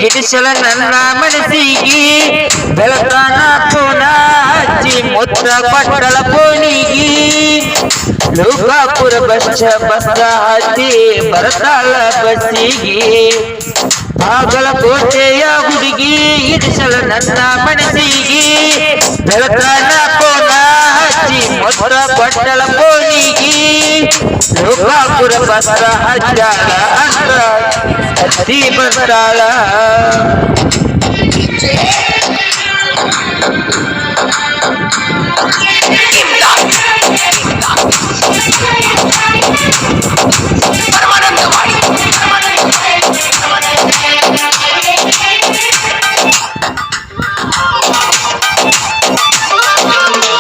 ಗಿಡಿಸಲ ನನ್ನ ಮನಸ್ಸಿಗೆ ಬೆಳತಾನ ಪುನ ಹಚ್ಚಿ ಮುತ್ತ ಕೊಟ್ಟಲ ಪೋಣಿಗಿ ಲೋಕಾಪುರ ಬಸ್ಸ ಹತ್ತಿ ಬರ್ತಾಳ ಬಸ್ಸಿಗೆ ಬಾಗಲಕೋಟೆಯ ಹುಡುಗಿ ಗಿಡಿಸಲ ನನ್ನ ಮನಸ್ಸಿಗೆ ಬೆಳತಾನ ಪುನ ಹಚ್ಚಿ ಮುತ್ತ ಕೊಟ್ಟಲ ಪೋಣಿಗಿ ಲೋಕಾಪುರ ಬಸ್ಸ ಹಚ್ಚಾಳ ಅಂತ ಹತ್ತಿ ಬರ್ತಾಳ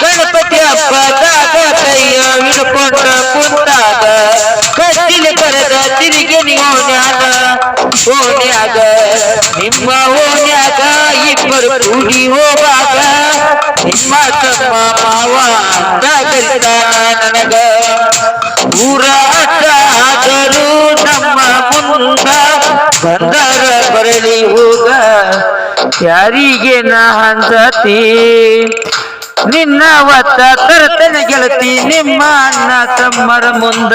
ಗಣಪತಿ ಹಬ್ಬದಾಗ ಕೈಯ ಹಿಡ್ಕೊಂಡ ಕುಂತಾಗ ಕತ್ತಿನ ಕರೆದ ತಿರುಗಿ ಓಣ್ಯಾಗ ನಿಮ್ಮ ಓಣ್ಯಾಗ ಇಬ್ಬರು ಕೂಡಿ ಹೋಗಾಗ ನಿಮ್ಮ ತಮ್ಮ ಮಾವ ಅಂತ ನನಗ ಊರ ಆದರೂ ನಮ್ಮ ಮುಂದ ಬಂದರ ಬರಲಿ ಹೋಗ ಯಾರಿಗೆ ನಾ ಹಂಸತಿ ನಿನ್ನ ಒತ್ತ ತರತನ ಗೆಳತಿ ನಿಮ್ಮ ಅಣ್ಣ ತಮ್ಮರ ಮುಂದ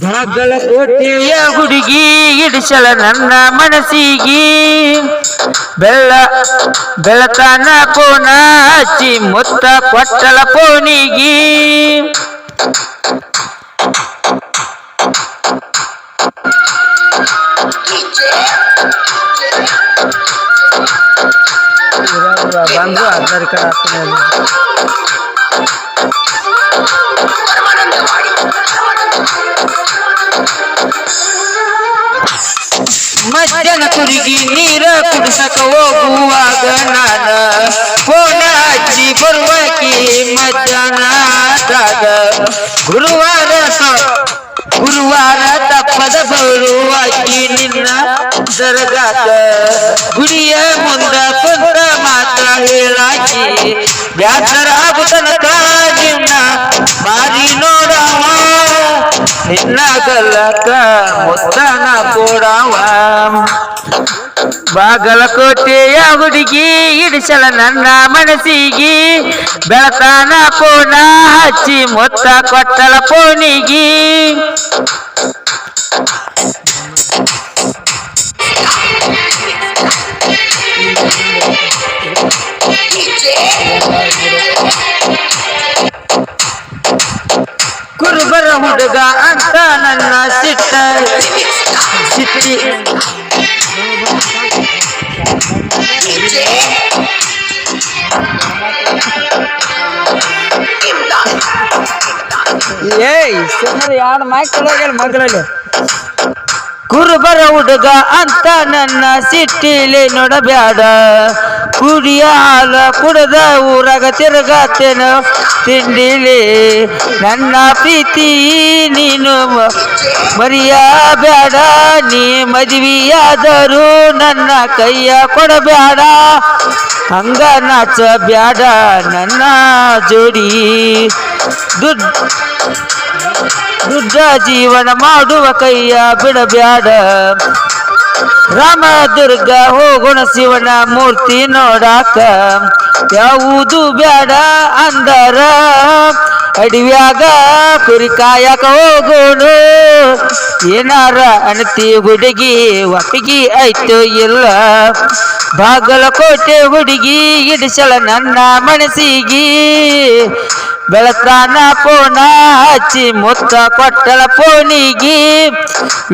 ಬಾಗಲಕೋಟೆಯ ಹುಡುಗಿ ಇಡಿಸಲ ನನ್ನ ಮನಸ್ಸಿಗೆ ಬೆಳತಾನ ಪೋನ ಹಚ್ಚಿ ಮುತ್ತ ಕೊಟ್ಟಲ ಪೋಣಿಗಿ ಬಂದು ಆಧಾರ್ ಕಾರ್ಡ್ ಮಧ್ಯಾಹ್ನ ಕುರುಗಿ ನೀರ ಕುಡಿಸಕ ಹೋಗುವಾಗ ನಾನ ಫೋನ ಹಚ್ಚಿ ಬರುವಾಕಿ ಮಧ್ಯಾಹ್ನದಾಗ ಗುರುವಾರ ತಪ್ಪದ ಬರುವಾಕಿ ನಿನ್ನ ದರ್ಗಾಕ ಗುಡಿಯ ಮುಂದ ಕುಂತ ಮಾತ್ರ ಹೇಳಾಕಿ ಬ್ಯಾಸರ ಆಗುತ್ತನಕ ನಿನ್ನ ಮಾರಿ ನೋಡವ ನಿನ್ನ ಗಲ್ಲಕ ಮುತ್ತನ ಕೊಡವ ಬಾಗಲಕೋಟೆಯ ಹುಡುಗಿ ಇಡಿಸಲ ನನ್ನ ಮನಸ್ಸಿಗೆ ಬೆಳತಾನ ಪೋನ ಹಚ್ಚಿ ಮುತ್ತ ಕೊಟ್ಟಲ ಪೋಣಿಗಿ ಕುರುಬರ ಹುಡುಗ ಅಂತ ನನ್ನ ಸಿಟ್ಟಿ ಏಯ್ ಸುಮ್ಮನೆ ಯಾರು ಮಕ್ಕಳು ಮಗಳಲ್ಲಿ ಕುರುಬರ ಹುಡುಗ ಅಂತ ನನ್ನ ಸಿಟ್ಟಿಲಿ ನೋಡಬ್ಯಾಡ ಕುಡಿಯ ಹಾಲ ಕುಡದ ಊರಾಗ ತಿರುಗಾತೇನ ತಿಂಡಿಲಿ ನನ್ನ ಪ್ರೀತಿ ನೀನು ಮರಿಯಬೇಡ ನೀ ಮದುವೆಯಾದರೂ ನನ್ನ ಕೈಯ ಕೊಡಬೇಡ ಹಂಗ ನಾಚ ಬ್ಯಾಡ ನನ್ನ ಜೋಡಿ ದುಡ್ಡ ಜೀವನ ಮಾಡುವ ಕೈಯ ಬಿಡಬ್ಯಾಡ ರಾಮದುರ್ಗ ಹೋಗೋಣ ಶಿವನ ಮೂರ್ತಿ ನೋಡಾಕ ಯಾವುದು ಬ್ಯಾಡ ಅಂದರ ಅಡವ್ಯಾಗ ಕುರಿ ಕಾಯಕ ಹೋಗೋಣ ಏನಾರ ಅಣತಿ ಹುಡುಗಿ ಒಪ್ಪಿಗೆ ಆಯ್ತು ಇಲ್ಲ ಬಾಗಲಕೋಟೆ ಹುಡುಗಿ ಇಡಿಸಲ ನನ್ನ ಮನಸ್ಸಿಗೆ ಬೆಳತಾನ ಪೋನ ಹಚ್ಚಿ ಮುತ್ತ ಕೊಟ್ಟಲ ಪೋಣಿಗಿ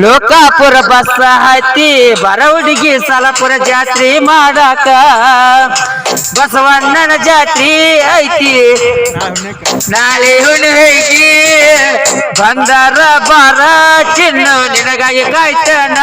ಲೋಕಾಪುರ ಬಸ್ಸ ಹತ್ತಿ ಬರ ಹುಡುಗಿ ಸಲಾಪುರ ಜಾತ್ರೆ ಮಾಡಾಕ ಬಸವಣ್ಣನ ಜಾತ್ರೆ ಐತಿ ನಾಳೆ ಹುಡುಗಿ ಬಂದರ ಬಾರ ಚಿನ್ನು ನಿನಗಾಗಿ ಕಾಯ್ತಾನ